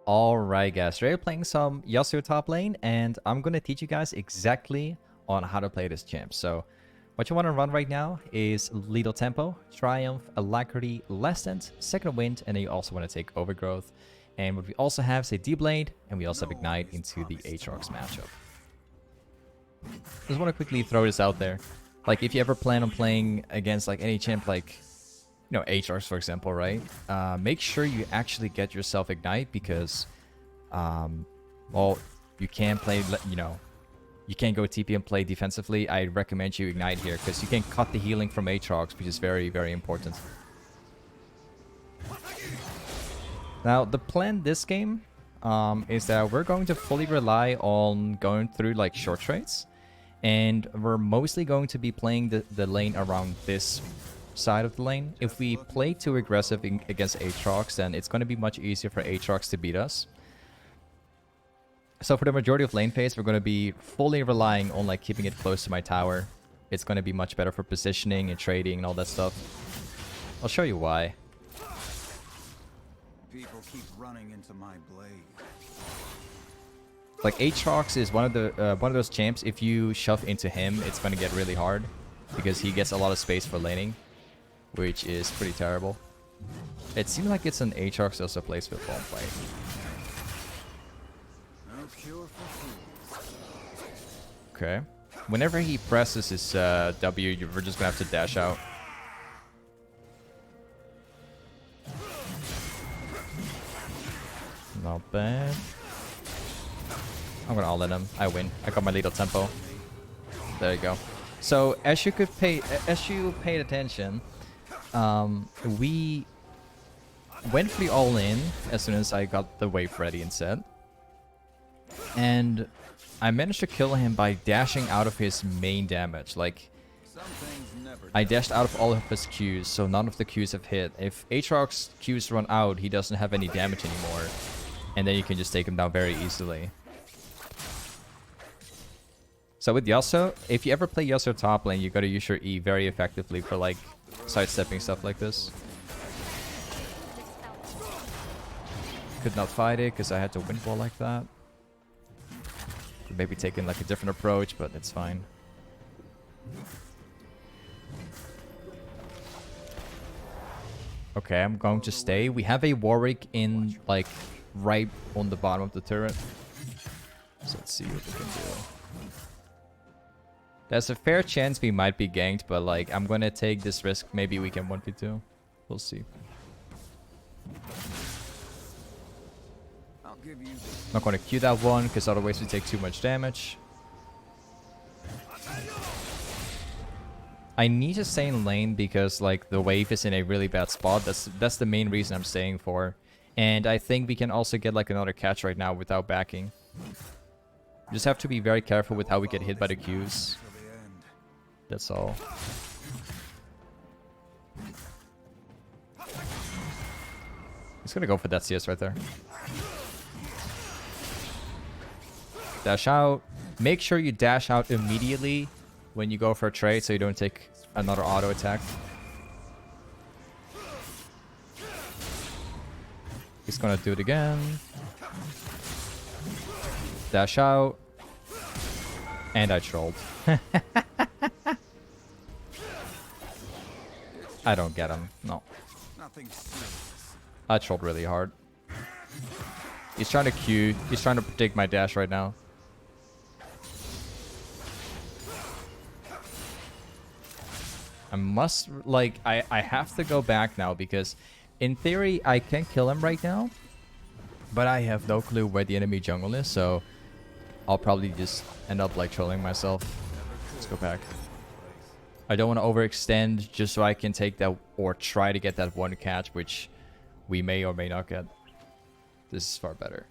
Alright guys, today we're playing some Yasuo top lane, and I'm gonna teach you guys exactly on how to play this champ. So, what you want to run right now is Lethal Tempo, Triumph, Alacrity, Lessened, Second Wind, and then you also want to take Overgrowth. And what we also have is a D-Blade, and we also have Ignite into the Aatrox matchup. Just want to quickly throw this out there. Like, if you ever plan on playing against like any champ like Aatrox, for example, right? Make sure you actually get yourself Ignite because, well, you can't play, you can't go TP and play defensively. I recommend you Ignite here because you can cut the healing from Aatrox, which is very, very important. Now, the plan this game is that we're going to fully rely on going through like short trades, and we're mostly going to be playing the lane around this side of the lane. If we play too aggressive against Aatrox, then it's going to be much easier for Aatrox to beat us. So for the majority of lane phase, we're going to be fully relying on like keeping it close to my tower. It's going to be much better for positioning and trading and all that stuff. I'll show you why. People keep running into my blade. Like Aatrox is one of those champs. If you shove into him, it's going to get really hard because he gets a lot of space for laning, which is pretty terrible. It seems like it's an Aatrox also plays football play. No cure for fools. Okay. Whenever he presses his W, we're just gonna have to dash out. Not bad. I'm gonna all in him. I win. I got my Lethal Tempo. There you go. So as you paid attention, we went for the all-in as soon as I got the wave ready and set. And I managed to kill him by dashing out of his main damage. Like, I dashed out of all of his Qs, so none of the Qs have hit. If Aatrox Qs run out, he doesn't have any damage anymore. And then you can just take him down very easily. So with Yasuo, if you ever play Yasuo top lane, you gotta use your E very effectively for like sidestepping stuff like this. Could not fight it because I had to windwall like that. Could maybe taking like a different approach, but it's fine. Okay, I'm going to stay. We have a Warwick in like right on the bottom of the turret. So let's see what we can do. There's a fair chance we might be ganked, but like I'm gonna take this risk. Maybe we can 1v2. We'll see. I'll give you Not gonna Q that one because otherwise we take too much damage. I need to stay in lane because like the wave is in a really bad spot. That's the main reason I'm staying for. And I think we can also get like another catch right now without backing. Just have to be very careful with how we get hit by the Qs. That's all. He's gonna go for that CS right there. Dash out. Make sure you dash out immediately when you go for a trade so you don't take another auto attack. He's gonna do it again. Dash out. And I trolled. I don't get him. No. I trolled really hard. He's trying to Q. He's trying to predict my dash right now. I must, like, I have to go back now because in theory I can kill him right now, but I have no clue where the enemy jungle is, so I'll probably just end up like trolling myself. Let's go back. I don't want to overextend just so I can take that or try to get that one catch, which we may or may not get. This is far better.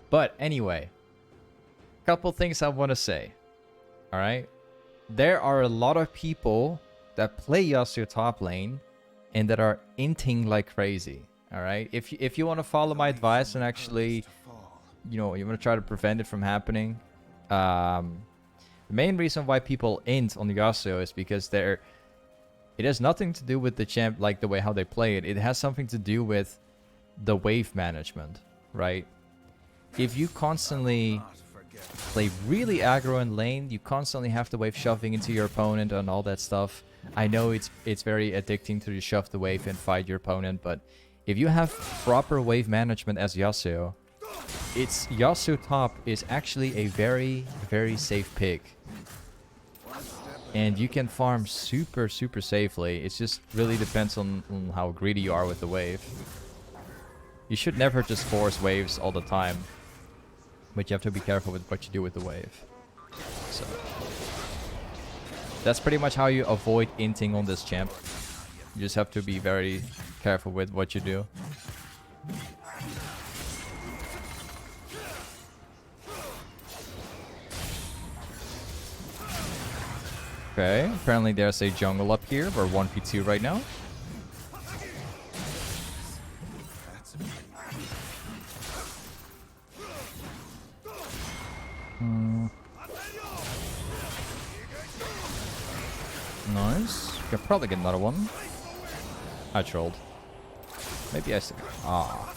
But anyway, couple things I want to say. Alright? There are a lot of people that play Yasuo top lane and that are inting like crazy. Alright? If you want to follow my advice and actually, you want to try to prevent it from happening, the main reason why people int on Yasuo is because they're It has nothing to do with the champ, like the way how they play it. It has something to do with the wave management, right? If you constantly Not forget. play really aggro in lane, you constantly have the wave shoving into your opponent and all that stuff. I know it's very addicting to just shove the wave and fight your opponent, but if you have proper wave management as Yasuo, Yasuo top is actually a very, very safe pick. And you can farm super, super safely. It just really depends on how greedy you are with the wave. You should never just force waves all the time. But you have to be careful with what you do with the wave. So that's pretty much how you avoid inting on this champ. You just have to be very careful with what you do. Okay, apparently there's a jungle up here. We're 1v2 right now. That's Nice. Can probably get another one. I trolled. Maybe I still. Ah.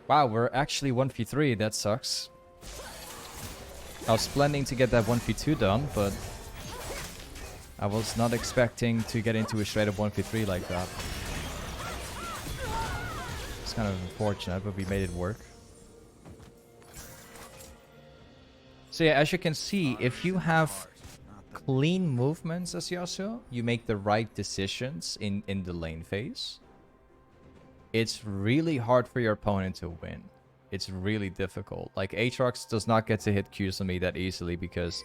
Wow, we're actually 1v3. That sucks. I was planning to get that 1v2 done, but I was not expecting to get into a straight up 1v3 like that. It's kind of unfortunate, but we made it work. So yeah, as you can see, if you have clean movements as Yasuo, you make the right decisions in the lane phase. It's really hard for your opponent to win. It's really difficult. Like, Aatrox does not get to hit Qs on me that easily because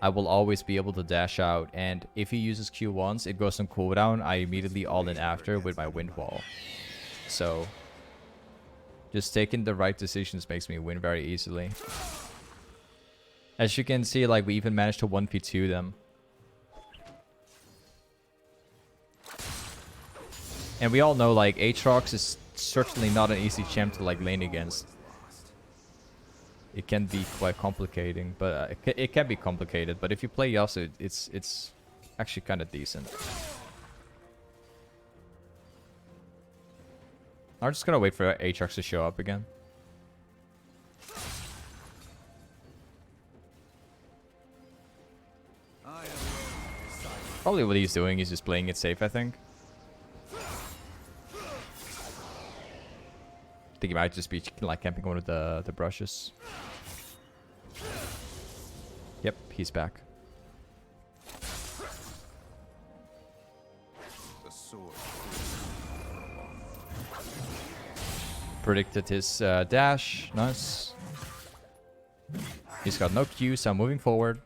I will always be able to dash out. And if he uses Q once, it goes on cooldown. I immediately all in after with my wind wall. So, just taking the right decisions makes me win very easily. As you can see, like, we even managed to 1v2 them. And we all know, like, Aatrox is certainly not an easy champ to, like, lane against. It can be quite complicating, but it can be complicated. But if you play Yasuo, it's actually kind of decent. I'm just gonna wait for Aatrox to show up again. Probably what he's doing is just playing it safe, I think. I think he might just be like camping one of the brushes. Yep, he's back. the sword. Predicted his dash. Nice. He's got no Q, so I'm moving forward.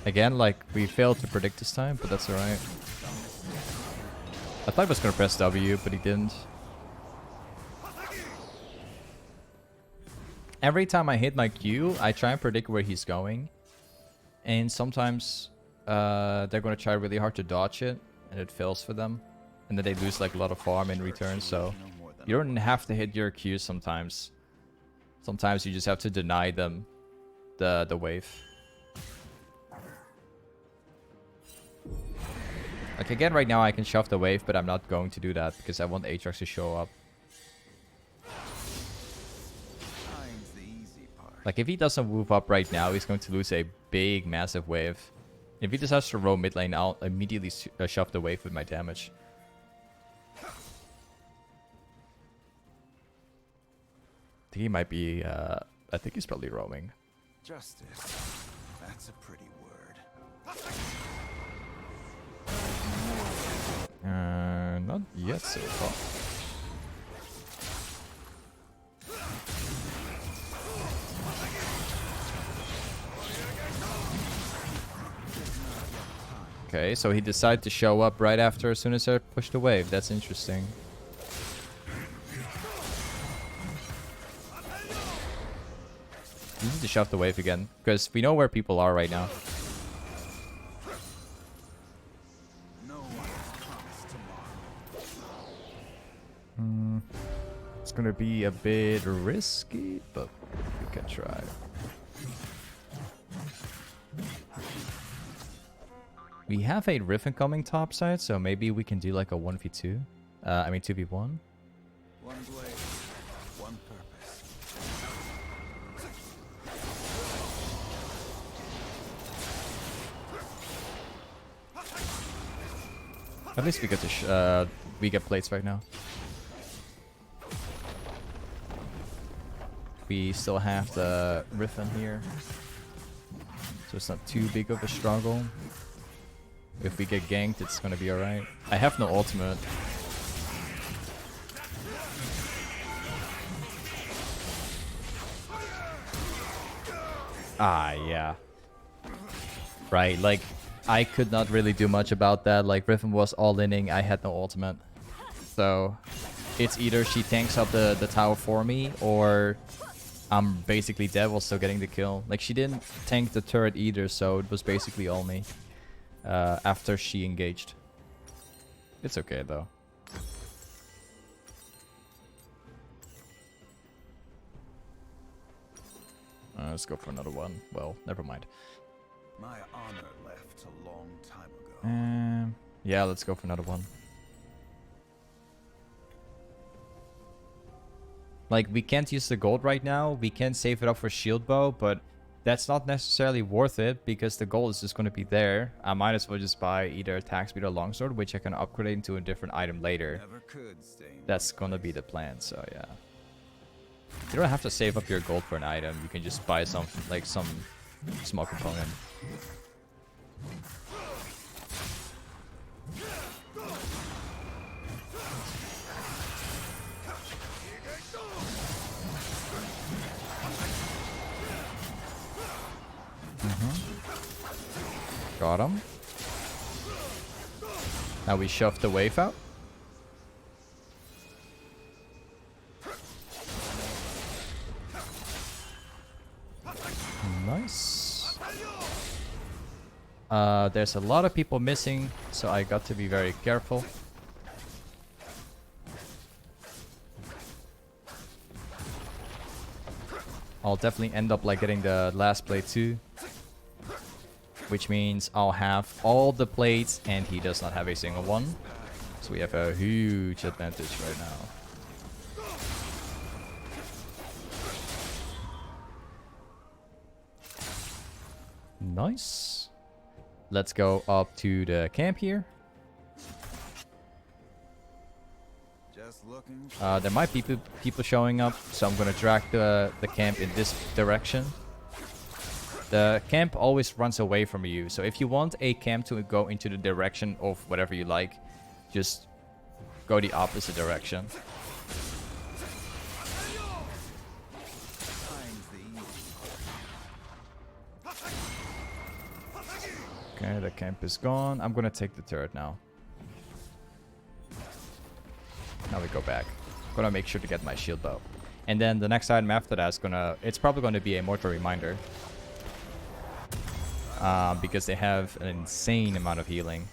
Again, like, we failed to predict this time, but that's alright. I thought he was gonna press W, but he didn't. Every time I hit my Q, I try and predict where he's going. And sometimes they're gonna try really hard to dodge it, and it fails for them. And then they lose like a lot of farm in return, so you don't have to hit your Q sometimes. Sometimes you just have to deny them the wave. Like, again, right now I can shove the wave, but I'm not going to do that because I want Aatrox to show up. Time's the easy part. Like, if he doesn't move up right now, he's going to lose a big, massive wave. If he decides to roam mid lane, I'll immediately shove the wave with my damage. I think he might be, I think he's probably roaming. Justice. That's a pretty word. Not yet so far. Okay, so he decided to show up right after as soon as I pushed the wave. That's interesting. We need to shove the wave again, because we know where people are right now. gonna be a bit risky, but we can try. We have a Riven coming topside, so maybe we can do like a 1v2. I mean 2v1. One blade, one purpose. At least we get we get plates right now. We still have the Riven here, so it's not too big of a struggle. If we get ganked, it's gonna be alright. I have no ultimate. Ah, yeah. Right, like, I could not really do much about that. Like, Riven was all-inning, I had no ultimate. So, it's either she tanks up the tower for me, or I'm basically dead while still getting the kill. Like, she didn't tank the turret either, so it was basically all me. After she engaged. It's okay, though. Let's go for another one. Well, never mind. My honor left a long time ago. Yeah, let's go for another one. Like, we can't use the gold right now. We can save it up for shieldbow, but that's not necessarily worth it because the gold is just going to be there. I might as well just buy either attack speed or longsword, which I can upgrade into a different item later. Never could stay in That's going to be the plan, so yeah. You don't have to save up your gold for an item. You can just buy some, like, some small component. Got him. Now we shove the wave out. Nice. There's a lot of people missing, so I got to be very careful. I'll definitely end up like getting the last plate too. Which means I'll have all the plates and he does not have a single one. So we have a huge advantage right now. Nice. Let's go up to the camp here. Just looking. There might be people showing up, so I'm gonna drag the camp in this direction. The camp always runs away from you, so if you want a camp to go into the direction of whatever you like, just go the opposite direction. Okay, the camp is gone. I'm gonna take the turret now. Now we go back. Gonna make sure to get my shield bow. And then the next item after that is it's probably gonna be a mortal reminder. Because they have an insane amount of healing.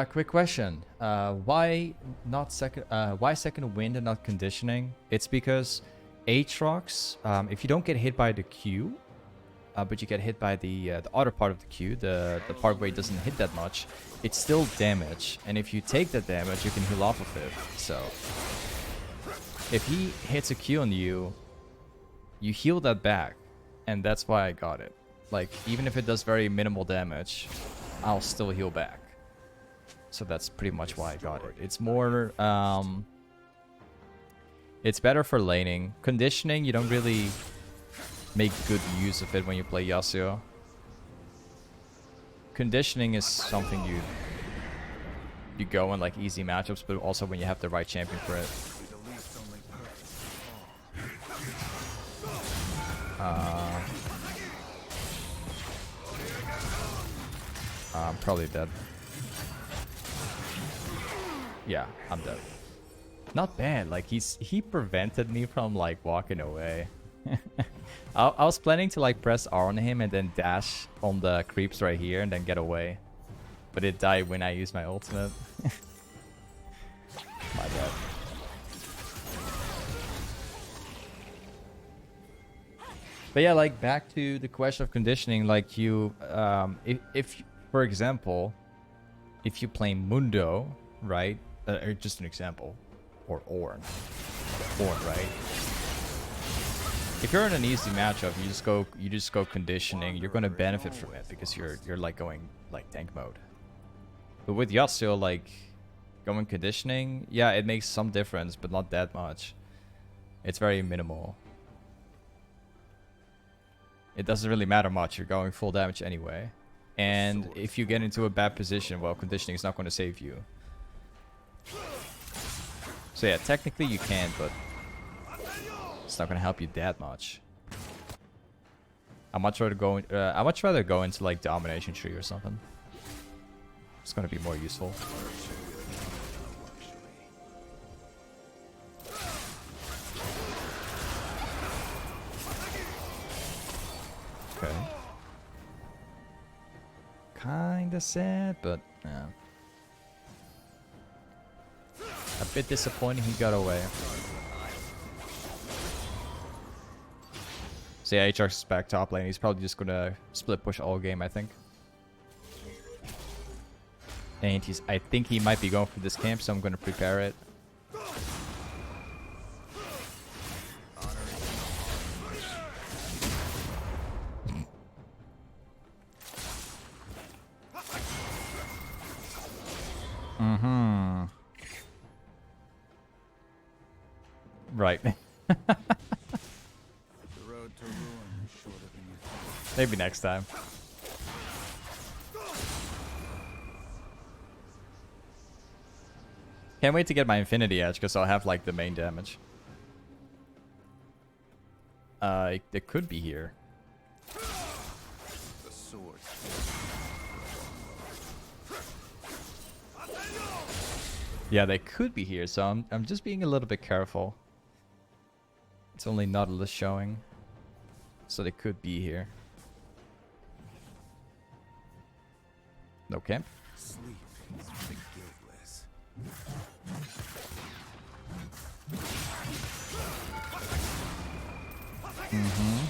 Quick question. Why second wind and not conditioning? It's because Aatrox, if you don't get hit by the Q, but you get hit by the other part of the Q, the part where it doesn't hit that much, it's still damage. And if you take that damage, you can heal off of it. So if he hits a Q on you, you heal that back. And that's why I got it. Like, even if it does very minimal damage, I'll still heal back. So that's pretty much why I got it. It's more, it's better for laning. Conditioning, you don't really make good use of it when you play Yasuo. Conditioning is something you go in like easy matchups, but also when you have the right champion for it. I'm probably dead. Yeah, I'm dead. Not bad. Like he prevented me from like walking away. I was planning to like press R on him and then dash on the creeps right here and then get away. But it died when I used my ultimate. My bad. But yeah, like back to the question of conditioning, like you, if for example, if you play Mundo, right? Or just an example, or Ornn, right? If you're in an easy matchup, you just go conditioning. You're gonna benefit from it because you're like going like tank mode. But with Yasuo, like going conditioning, yeah, it makes some difference, but not that much. It's very minimal. It doesn't really matter much. You're going full damage anyway. And if you get into a bad position, well, conditioning is not going to save you. So yeah, technically you can, but it's not going to help you that much. I'd much rather go into like domination tree or something. It's going to be more useful. Okay. Kinda sad, but yeah. A bit disappointing he got away. So yeah, Aatrox is back top lane. He's probably just gonna split push all game, I think. And I think he might be going for this camp, so I'm gonna prepare it. Right. Maybe next time. Can't wait to get my Infinity Edge because I'll have like the main damage. They could be here. Yeah, they could be here, so I'm just being a little bit careful. It's only Nautilus showing, so they could be here. No camp. Sleep is for the guiltless.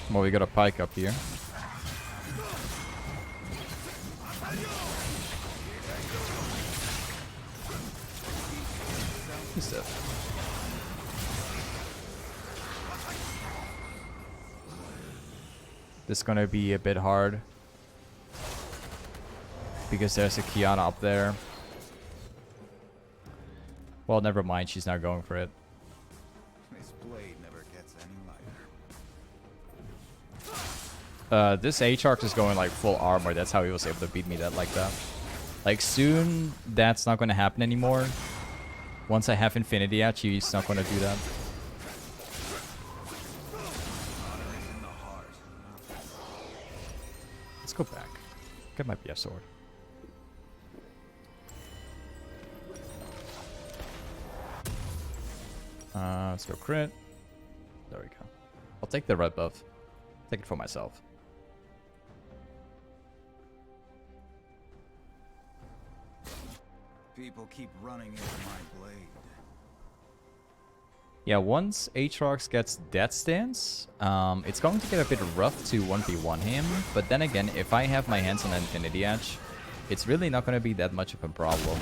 Well, we got a pike up here. Who's that? This is gonna be a bit hard because there's a Kiana up there. Well, never mind. She's not going for it. This blade never gets any lighter. This Aatrox is going like full armor. That's how he was able to beat me like that. Like soon, that's not gonna happen anymore. Once I have Infinity Edge, he's not gonna do that. Let's go back. Get my BF sword. Let's go crit. There we go. I'll take the red buff. Take it for myself. People keep running into my blade. Yeah, once Aatrox gets Death Stance, it's going to get a bit rough to 1v1 him. But then again, if I have my hands on Infinity Edge, it's really not going to be that much of a problem.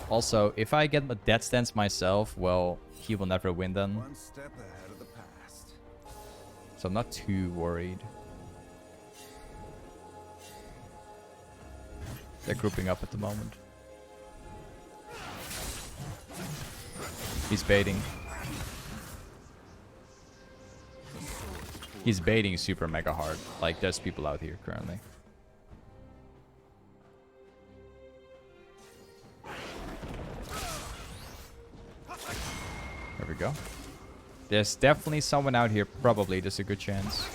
Also, if I get a Death Stance myself, well, he will never win then. One step ahead of the past. So I'm not too worried. They're grouping up at the moment. He's baiting. He's baiting super mega hard. Like, there's people out here currently. There we go. There's definitely someone out here. Probably. There's a good chance.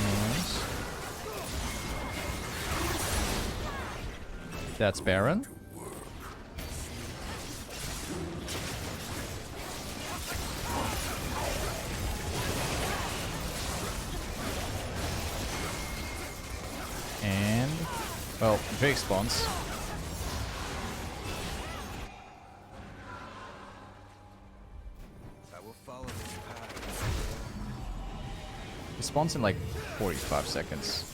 Nice. That's Baron. Well, Drake spawns. I will follow this path. He spawns in like 45 seconds.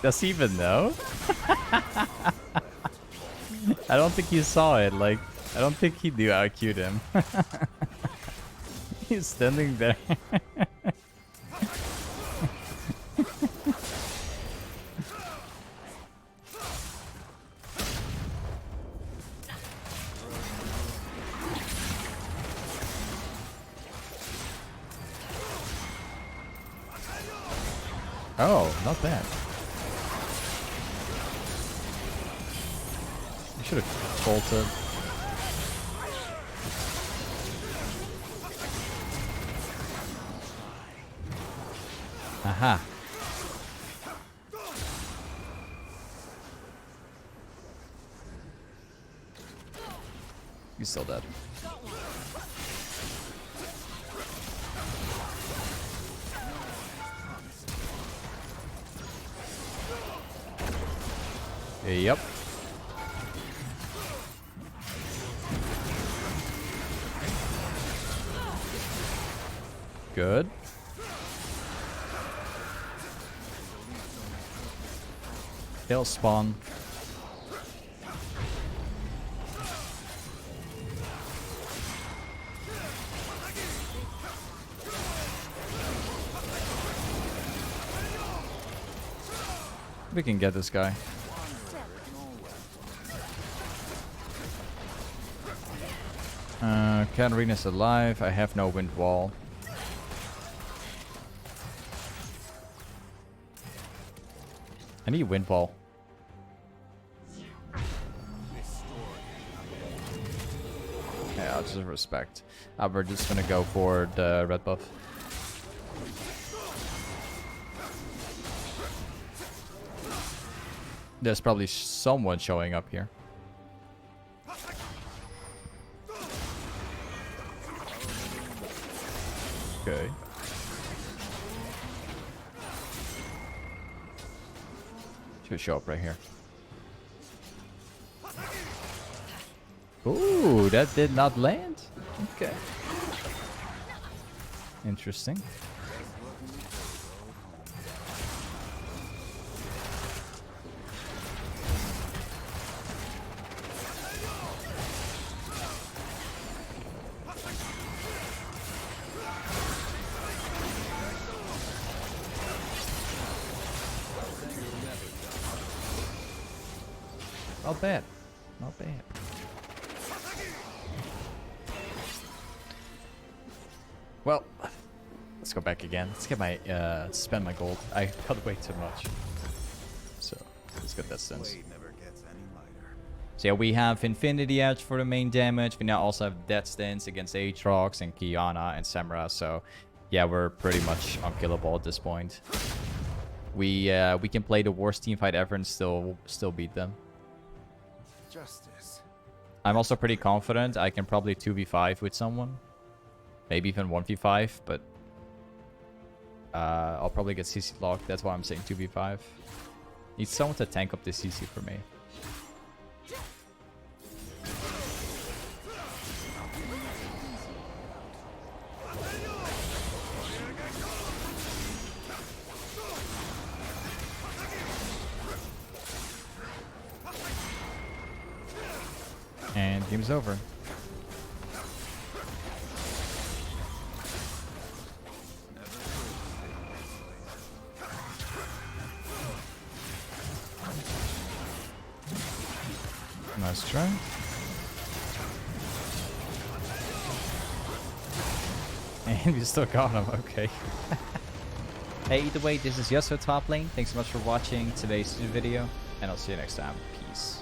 Does he even know? I don't think he saw it. Like, I don't think he knew I queued him. He's standing there. Oh, not bad. I should have bolted. Aha. He's still dead. Yep. Good. He'll spawn. We can get this guy. Katarina's alive. I have no wind wall. I need wind wall. Yeah, I'll just respect. We're just gonna go for the red buff. There's probably someone showing up here. Okay. Should show up right here. Ooh, that did not land? Okay. Interesting. Not bad. Not bad. Well, let's go back again. Let's get my spend my gold. I got way too much. So let's get that sense. Never gets any lighter. So yeah, we have Infinity Edge for the main damage. We now also have Death Stance against Aatrox and Kiana and Samra. So yeah, we're pretty much unkillable at this point. We can play the worst team fight ever and still beat them. Justice. I'm also pretty confident I can probably 2v5 with someone. Maybe even 1v5, but I'll probably get CC locked. That's why I'm saying 2v5. Need someone to tank up the CC for me. And game's over. Nice try. And we still got him, okay. Hey, either way, this is YASUO top lane. Thanks so much for watching today's video, and I'll see you next time. Peace.